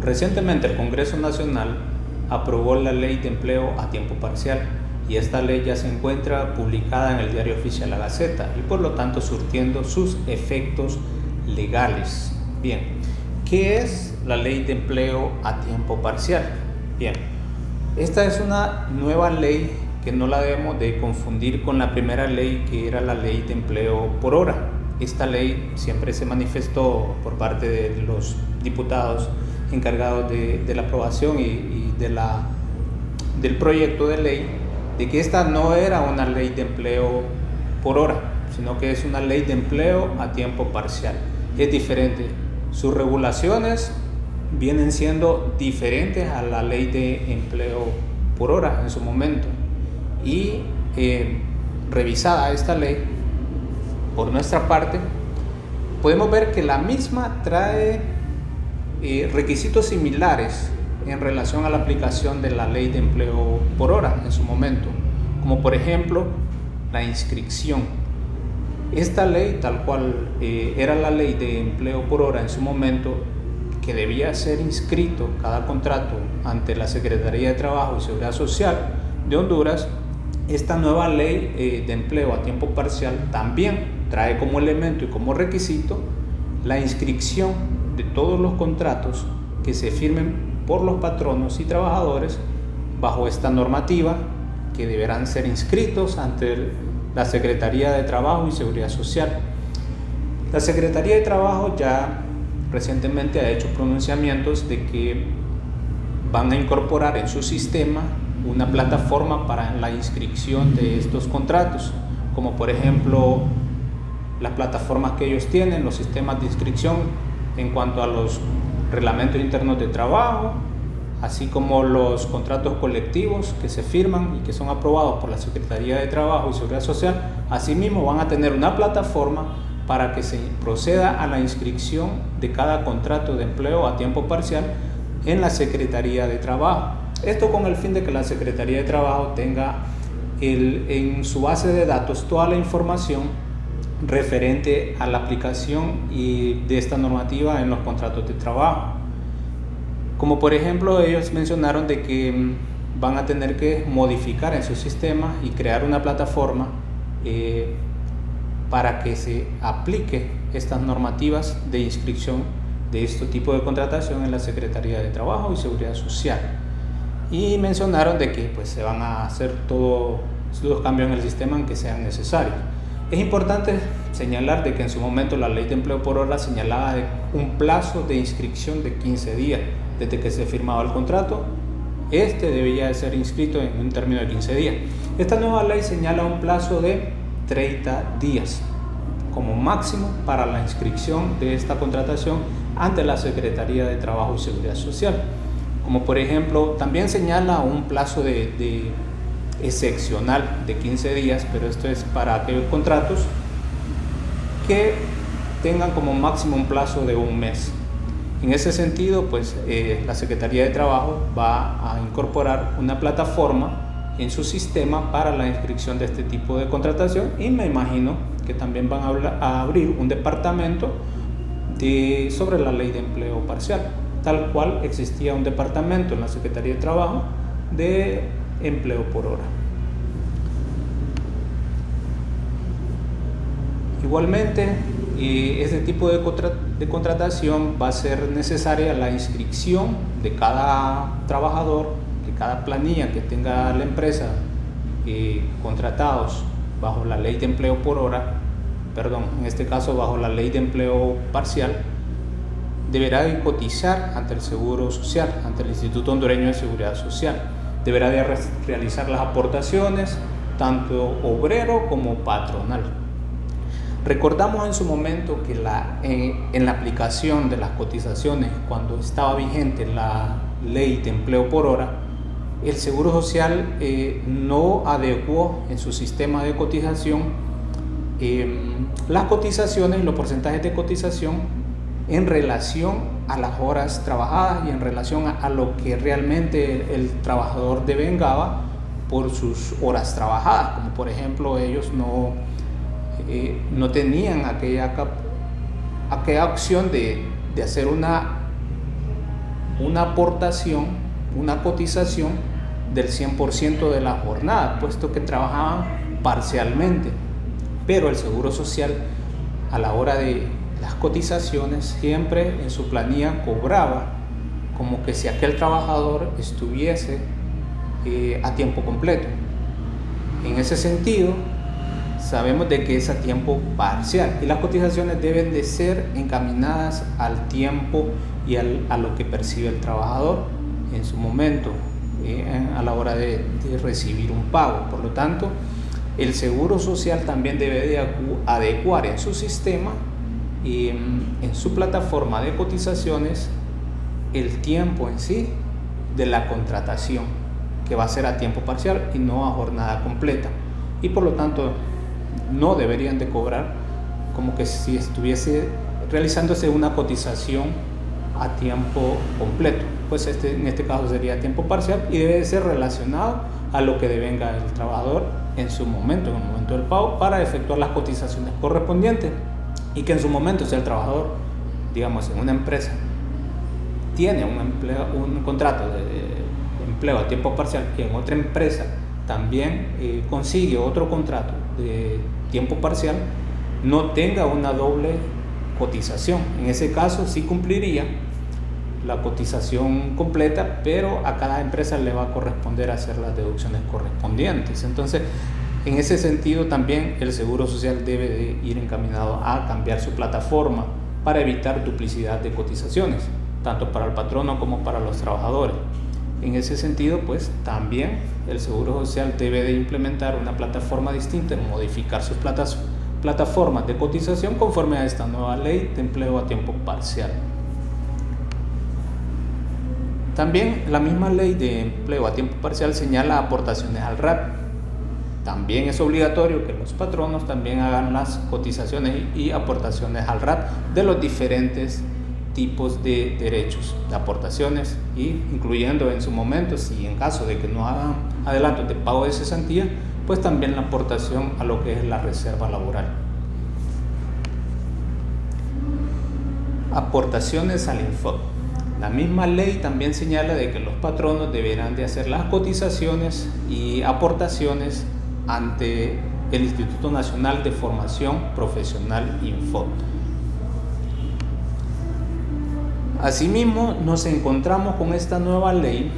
Recientemente el Congreso Nacional aprobó la Ley de Empleo a Tiempo Parcial y esta ley ya se encuentra publicada en el Diario Oficial La Gaceta y por lo tanto surtiendo sus efectos legales. Bien, ¿qué es la Ley de Empleo a Tiempo Parcial? Bien, esta es una nueva ley que no la debemos de confundir con la primera ley, que era la Ley de Empleo por Hora. Esta ley siempre se manifestó por parte de los diputados encargados de la aprobación y del proyecto de ley, de que esta no era una ley de empleo por hora, sino que es una ley de empleo a tiempo parcial. Es diferente. Sus regulaciones vienen siendo diferentes a la ley de empleo por hora en su momento. Y revisada esta ley por nuestra parte, podemos ver que la misma trae requisitos similares en relación a la aplicación de la ley de empleo por hora en su momento, como por ejemplo la inscripción. Esta ley, tal cual era la ley de empleo por hora en su momento, que debía ser inscrito cada contrato ante la Secretaría de Trabajo y Seguridad Social de Honduras, esta nueva ley de empleo a tiempo parcial también trae como elemento y como requisito la inscripción de todos los contratos que se firmen por los patronos y trabajadores bajo esta normativa, que deberán ser inscritos ante la Secretaría de Trabajo y Seguridad Social. La Secretaría de Trabajo ya recientemente ha hecho pronunciamientos de que van a incorporar en su sistema una plataforma para la inscripción de estos contratos, como por ejemplo las plataformas que ellos tienen, los sistemas de inscripción en cuanto a los reglamentos internos de trabajo, así como los contratos colectivos que se firman y que son aprobados por la Secretaría de Trabajo y Seguridad Social. Asimismo van a tener una plataforma para que se proceda a la inscripción de cada contrato de empleo a tiempo parcial en la Secretaría de Trabajo. Esto con el fin de que la Secretaría de Trabajo tenga en su base de datos toda la información referente a la aplicación de esta normativa en los contratos de trabajo. Como por ejemplo, ellos mencionaron de que van a tener que modificar en su sistema y crear una plataforma para que se aplique estas normativas de inscripción de este tipo de contratación en la Secretaría de Trabajo y Seguridad Social. Y mencionaron de que pues, se van a hacer todos los cambios en el sistema en que sean necesarios. Es importante señalar de que en su momento la Ley de Empleo por Hora señalaba un plazo de inscripción de 15 días desde que se firmaba el contrato. Este debía de ser inscrito en un término de 15 días. Esta nueva ley señala un plazo de 30 días como máximo para la inscripción de esta contratación ante la Secretaría de Trabajo y Seguridad Social. Como por ejemplo, también señala un plazo de excepcional de 15 días, pero esto es para aquellos contratos que tengan como máximo un plazo de un mes. En ese sentido, pues la Secretaría de Trabajo va a incorporar una plataforma en su sistema para la inscripción de este tipo de contratación, y me imagino que también van a abrir un departamento sobre la ley de empleo parcial, tal cual existía un departamento en la Secretaría de Trabajo de empleo por hora. Igualmente, este tipo de contratación va a ser necesaria la inscripción de cada trabajador, de cada planilla que tenga la empresa contratados bajo la ley de empleo por hora, en este caso bajo la ley de empleo parcial, deberá de cotizar ante el Seguro Social, ante el Instituto Hondureño de Seguridad Social. Deberá de realizar las aportaciones, tanto obrero como patronal. Recordamos en su momento que en la aplicación de las cotizaciones, cuando estaba vigente la ley de empleo por hora, el Seguro Social no adecuó en su sistema de cotización las cotizaciones y los porcentajes de cotización en relación a las horas trabajadas y en relación a lo que realmente el trabajador devengaba por sus horas trabajadas. Como por ejemplo, ellos no tenían aquella opción de hacer una aportación, una cotización del 100% de la jornada, puesto que trabajaban parcialmente. Pero el Seguro Social, a la hora de las cotizaciones, siempre en su planilla cobraba como que si aquel trabajador estuviese a tiempo completo. En ese sentido, sabemos de que es a tiempo parcial y las cotizaciones deben de ser encaminadas al tiempo y a lo que percibe el trabajador en su momento a la hora de recibir un pago. Por lo tanto, el Seguro Social también debe de adecuar en su sistema y en su plataforma de cotizaciones el tiempo en sí de la contratación, que va a ser a tiempo parcial y no a jornada completa, y por lo tanto no deberían de cobrar como que si estuviese realizándose una cotización a tiempo completo, pues en este caso sería a tiempo parcial y debe de ser relacionado a lo que devenga el trabajador en el momento del pago para efectuar las cotizaciones correspondientes, y que en su momento, si el trabajador, digamos, en una empresa tiene un contrato de empleo a tiempo parcial y en otra empresa también consigue otro contrato de tiempo parcial, no tenga una doble cotización. En ese caso sí cumpliría la cotización completa, pero a cada empresa le va a corresponder hacer las deducciones correspondientes. Entonces, en ese sentido también el Seguro Social debe de ir encaminado a cambiar su plataforma para evitar duplicidad de cotizaciones, tanto para el patrono como para los trabajadores. En ese sentido, pues también el Seguro Social debe de implementar una plataforma distinta, modificar sus plataformas de cotización conforme a esta nueva ley de empleo a tiempo parcial. También la misma ley de empleo a tiempo parcial señala aportaciones al RAT. También es obligatorio que los patronos también hagan las cotizaciones y aportaciones al RAT de los diferentes tipos de derechos de aportaciones, y incluyendo en su momento, si en caso de que no hagan adelantos de pago de cesantía, pues también la aportación a lo que es la reserva laboral. Aportaciones al Infod. La misma ley también señala de que los patronos deberán de hacer las cotizaciones y aportaciones ante el Instituto Nacional de Formación Profesional Infod. Asimismo, nos encontramos con esta nueva ley,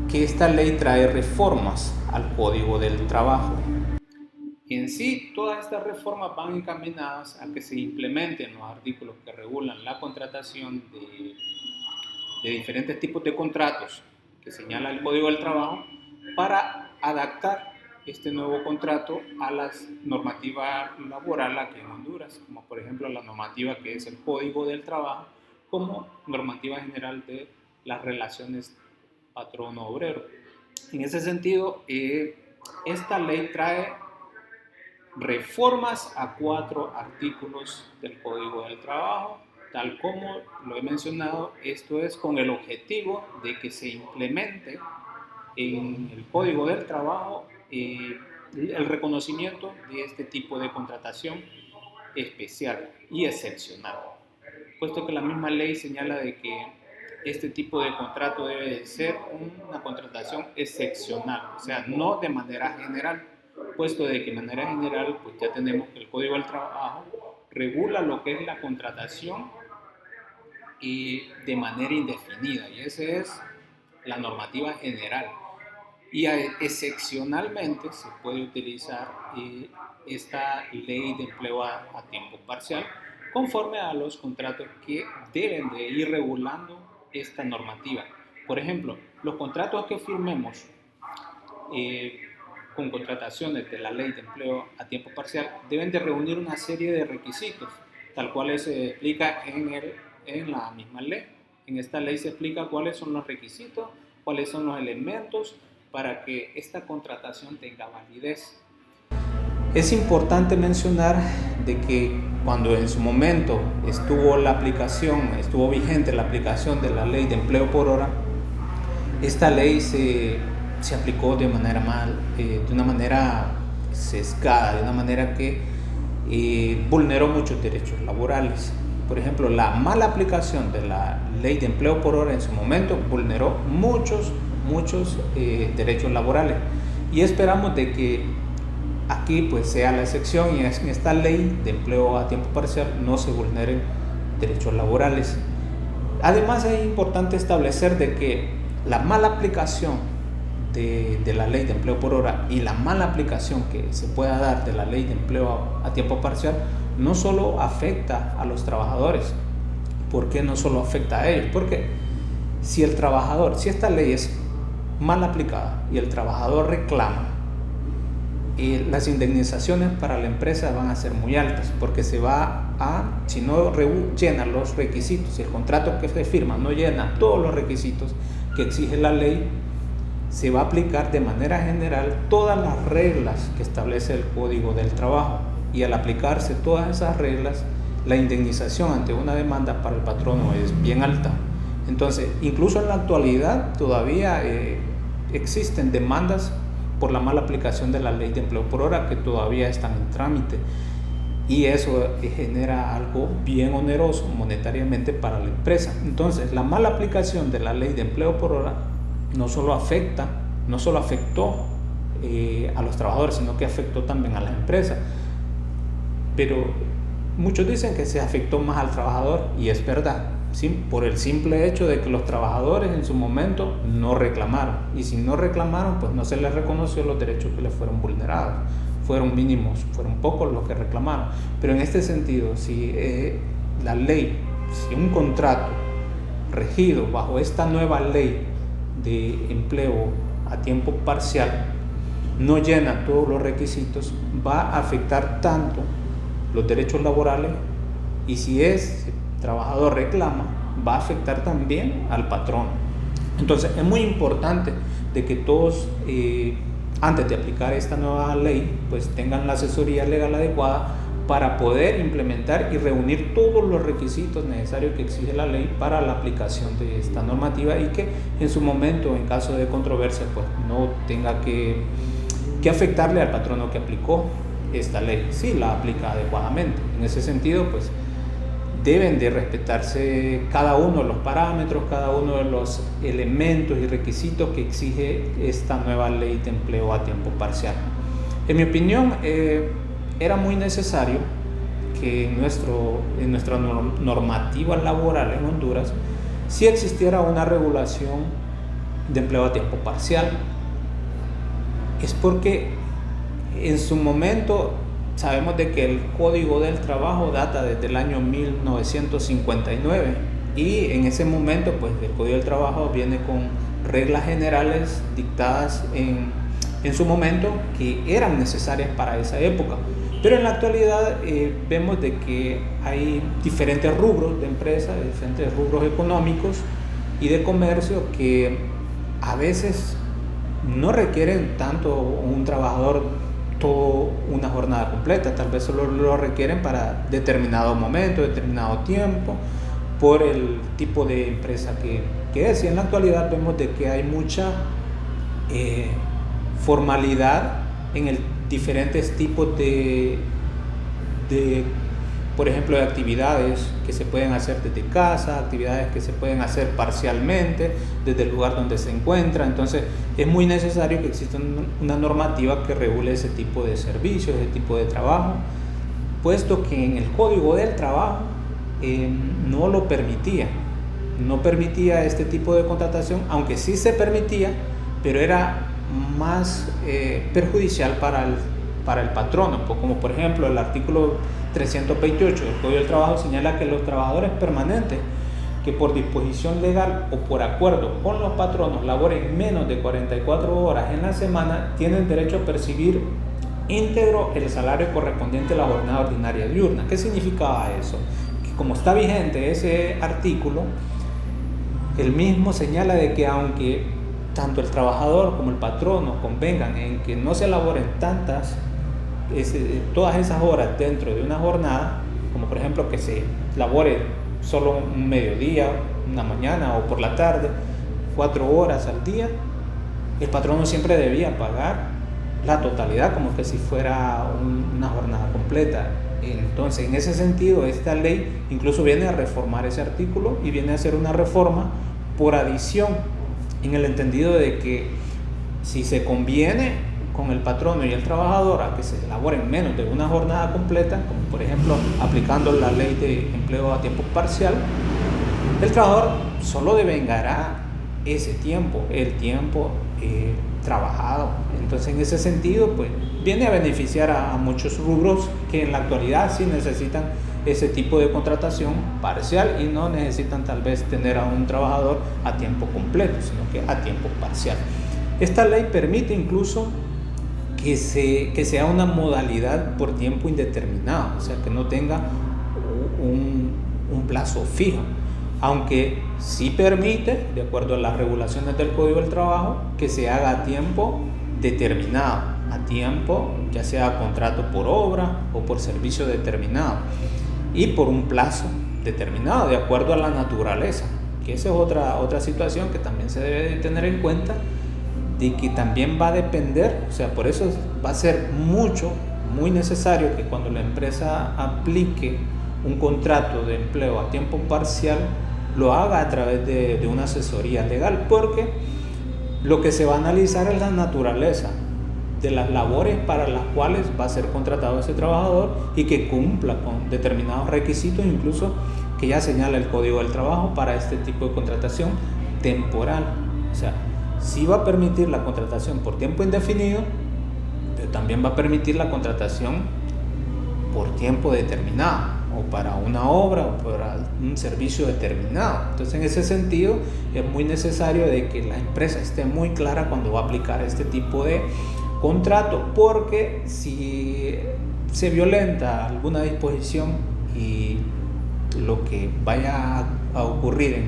que esta ley trae reformas al Código del Trabajo. En sí, todas estas reformas van encaminadas a que se implementen los artículos que regulan la contratación de diferentes tipos de contratos que señala el Código del Trabajo, para adaptar este nuevo contrato a la normativa laboral aquí en Honduras, como por ejemplo la normativa que es el Código del Trabajo, como normativa general de las relaciones patrono-obrero. En ese sentido, esta ley trae reformas a 4 artículos del Código del Trabajo, tal como lo he mencionado. Esto es con el objetivo de que se implemente en el Código del Trabajo el reconocimiento de este tipo de contratación especial y excepcional, puesto que la misma ley señala de que este tipo de contrato debe de ser una contratación excepcional, o sea, no de manera general, puesto de que de manera general pues ya tenemos que el Código del Trabajo regula lo que es la contratación de manera indefinida, y esa es la normativa general. Y excepcionalmente se puede utilizar esta ley de empleo a tiempo parcial conforme a los contratos que deben de ir regulando esta normativa. Por ejemplo, los contratos que firmemos con contrataciones de la ley de empleo a tiempo parcial deben de reunir una serie de requisitos, tal cual se explica en la misma ley. En esta ley se explica cuáles son los requisitos, cuáles son los elementos para que esta contratación tenga validez. Es importante mencionar de que cuando en su momento estuvo vigente la aplicación de la ley de empleo por hora, esta ley se aplicó de una manera sesgada, de una manera que vulneró muchos derechos laborales, Por ejemplo, la mala aplicación de la ley de empleo por hora en su momento vulneró muchos derechos laborales, y esperamos de que aquí pues sea la excepción y en esta ley de empleo a tiempo parcial no se vulneren derechos laborales. Además, es importante establecer de que la mala aplicación de la ley de empleo por hora y la mala aplicación que se pueda dar de la ley de empleo a tiempo parcial no solo afecta a los trabajadores. ¿Por qué no solo afecta a ellos? Porque si esta ley es mal aplicada y el trabajador reclama, las indemnizaciones para la empresa van a ser muy altas, porque si no llena los requisitos, si el contrato que se firma no llena todos los requisitos que exige la ley, se va a aplicar de manera general todas las reglas que establece el Código del Trabajo, y al aplicarse todas esas reglas, la indemnización ante una demanda para el patrono es bien alta. Entonces, incluso en la actualidad todavía existen demandas por la mala aplicación de la ley de empleo por hora que todavía están en trámite, y eso genera algo bien oneroso monetariamente para la empresa. Entonces, la mala aplicación de la ley de empleo por hora no solo afectó a los trabajadores, sino que afectó también a las empresas. Pero muchos dicen que se afectó más al trabajador, y es verdad, ¿sí? Por el simple hecho de que los trabajadores en su momento no reclamaron, y si no reclamaron, pues no se les reconoció los derechos que les fueron vulnerados. Fueron mínimos, fueron pocos los que reclamaron. Pero en este sentido, si un contrato regido bajo esta nueva ley de empleo a tiempo parcial no llena todos los requisitos, va a afectar tanto los derechos laborales, y si ese trabajador reclama, va a afectar también al patrón. Entonces, es muy importante de que todos, antes de aplicar esta nueva ley, pues tengan la asesoría legal adecuada para poder implementar y reunir todos los requisitos necesarios que exige la ley para la aplicación de esta normativa, y que en su momento, en caso de controversia, pues no tenga que afectarle al patrono que aplicó esta ley, si la aplica adecuadamente. En ese sentido, pues deben de respetarse cada uno de los parámetros, cada uno de los elementos y requisitos que exige esta nueva ley de empleo a tiempo parcial. En mi opinión, era muy necesario que en nuestra normativa laboral en Honduras sí existiera una regulación de empleo a tiempo parcial. Es porque en su momento sabemos de que el Código del Trabajo data desde el año 1959, y en ese momento pues el Código del Trabajo viene con reglas generales dictadas en su momento, que eran necesarias para esa época. Pero en la actualidad vemos de que hay diferentes rubros de empresas, diferentes rubros económicos y de comercio que a veces no requieren tanto un trabajador toda una jornada completa, tal vez solo lo requieren para determinado momento, determinado tiempo, por el tipo de empresa que es. Y en la actualidad vemos de que hay mucha formalidad en el diferentes tipos de, por ejemplo, de actividades que se pueden hacer desde casa, actividades que se pueden hacer parcialmente desde el lugar donde se encuentra. Entonces es muy necesario que exista una normativa que regule ese tipo de servicios, ese tipo de trabajo, puesto que en el Código del Trabajo no lo permitía, no permitía este tipo de contratación, aunque sí se permitía, pero era más perjudicial para el patrono, como por ejemplo el artículo 328 del Código del Trabajo señala que los trabajadores permanentes que por disposición legal o por acuerdo con los patronos laboren menos de 44 horas en la semana tienen derecho a percibir íntegro el salario correspondiente a la jornada ordinaria diurna. ¿Qué significaba eso? Que como está vigente ese artículo, el mismo señala de que aunque tanto el trabajador como el patrono convengan en que no se elaboren todas esas horas dentro de una jornada, como por ejemplo que se labore solo un mediodía, una mañana o por la tarde, 4 horas al día, el patrono siempre debía pagar la totalidad como que si fuera una jornada completa. Entonces, en ese sentido, esta ley incluso viene a reformar ese artículo y viene a hacer una reforma por adición, en el entendido de que si se conviene con el patrono y el trabajador a que se elaboren menos de una jornada completa, como por ejemplo aplicando la ley de empleo a tiempo parcial, el trabajador solo devengará ese tiempo, el tiempo trabajado. Entonces, en ese sentido, pues viene a beneficiar a muchos rubros que en la actualidad sí necesitan ese tipo de contratación parcial y no necesitan tal vez tener a un trabajador a tiempo completo, sino que a tiempo parcial. Esta ley permite incluso que sea una modalidad por tiempo indeterminado, o sea, que no tenga un plazo fijo, aunque sí permite, de acuerdo a las regulaciones del Código del Trabajo, que se haga a tiempo determinado, a tiempo ya sea contrato por obra o por servicio determinado y por un plazo determinado, de acuerdo a la naturaleza, que esa es otra situación que también se debe de tener en cuenta, de que también va a depender, o sea, por eso va a ser muy necesario que cuando la empresa aplique un contrato de empleo a tiempo parcial, lo haga a través de una asesoría legal, porque lo que se va a analizar es la naturaleza de las labores para las cuales va a ser contratado ese trabajador y que cumpla con determinados requisitos, incluso que ya señala el Código del Trabajo para este tipo de contratación temporal. O sea, sí va a permitir la contratación por tiempo indefinido, pero también va a permitir la contratación por tiempo determinado, o para una obra o para un servicio determinado. Entonces, en ese sentido, es muy necesario de que la empresa esté muy clara cuando va a aplicar este tipo de contrato, porque si se violenta alguna disposición y lo que vaya a ocurrir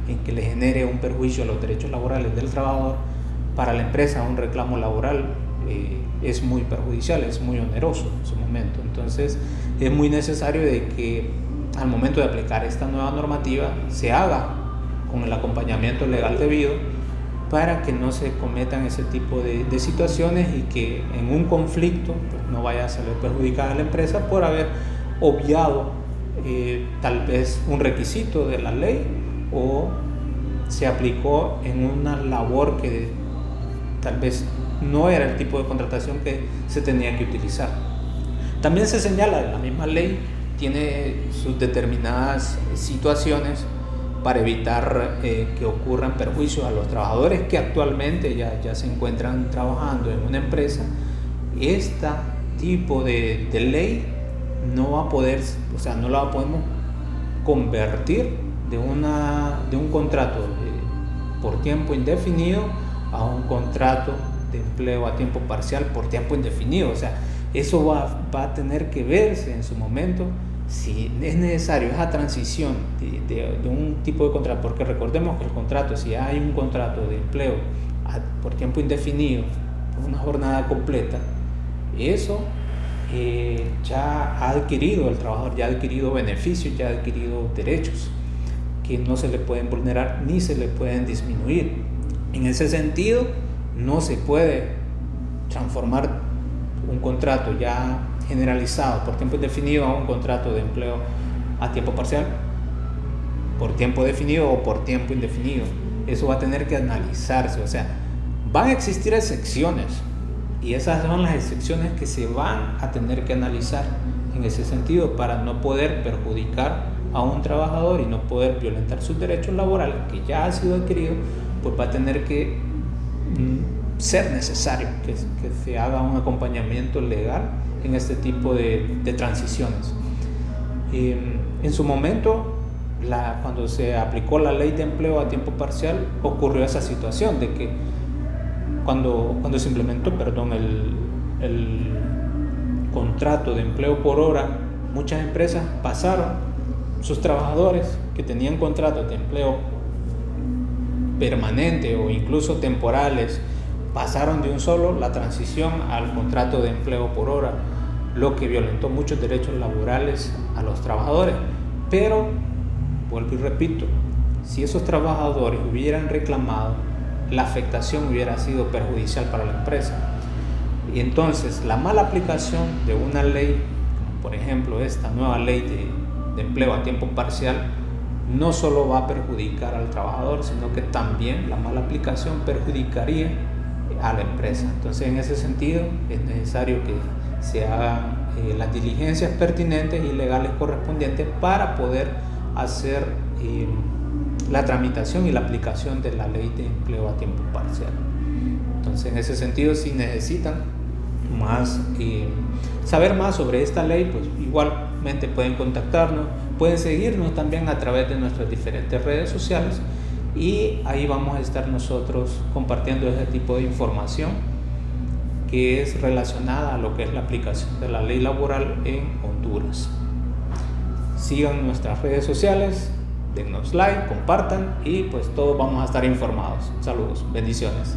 en que le genere un perjuicio a los derechos laborales del trabajador, para la empresa un reclamo laboral es muy perjudicial, es muy oneroso en su momento. Entonces, es muy necesario de que al momento de aplicar esta nueva normativa se haga con el acompañamiento legal debido, para que no se cometan ese tipo de situaciones y que en un conflicto pues, no vaya a salir perjudicada la empresa por haber obviado tal vez un requisito de la ley, o se aplicó en una labor que tal vez no era el tipo de contratación que se tenía que utilizar. También se señala, la misma ley tiene sus determinadas situaciones para evitar que ocurran perjuicios a los trabajadores que actualmente ya se encuentran trabajando en una empresa. Este tipo de ley no va a poder, o sea, no la podemos convertir de un contrato por tiempo indefinido a un contrato de empleo a tiempo parcial por tiempo indefinido. O sea, eso va a tener que verse en su momento si es necesario esa transición de un tipo de contrato, porque recordemos que el contrato, si hay un contrato de empleo por tiempo indefinido, por una jornada completa, eso ya ha adquirido el trabajador, ya ha adquirido beneficios, ya ha adquirido derechos que no se le pueden vulnerar ni se le pueden disminuir. En ese sentido, no se puede transformar un contrato ya generalizado por tiempo indefinido a un contrato de empleo a tiempo parcial, por tiempo definido o por tiempo indefinido. Eso va a tener que analizarse, o sea, van a existir excepciones y esas son las excepciones que se van a tener que analizar en ese sentido para no poder perjudicar a un trabajador y no poder violentar sus derechos laborales que ya ha sido adquirido. Pues va a tener que ser necesario que se haga un acompañamiento legal en este tipo de transiciones. En su momento, cuando se aplicó la ley de empleo a tiempo parcial, ocurrió esa situación de que cuando se implementó el contrato de empleo por hora, muchas empresas pasaron sus trabajadores que tenían contratos de empleo permanente o incluso temporales, pasaron de un solo la transición al contrato de empleo por hora, lo que violentó muchos derechos laborales a los trabajadores. Pero, vuelvo y repito, si esos trabajadores hubieran reclamado, la afectación hubiera sido perjudicial para la empresa. Y entonces la mala aplicación de una ley por ejemplo, esta nueva ley de empleo a tiempo parcial no solo va a perjudicar al trabajador, sino que también la mala aplicación perjudicaría a la empresa. Entonces, en ese sentido, es necesario que se hagan las diligencias pertinentes y legales correspondientes para poder hacer la tramitación y la aplicación de la ley de empleo a tiempo parcial. Entonces, en ese sentido, si necesitan saber más sobre esta ley, pues igualmente pueden contactarnos, pueden seguirnos también a través de nuestras diferentes redes sociales, y ahí vamos a estar nosotros compartiendo ese tipo de información que es relacionada a lo que es la aplicación de la ley laboral en Honduras. Sigan nuestras redes sociales, denos like, compartan, y pues todos vamos a estar informados. Saludos, bendiciones.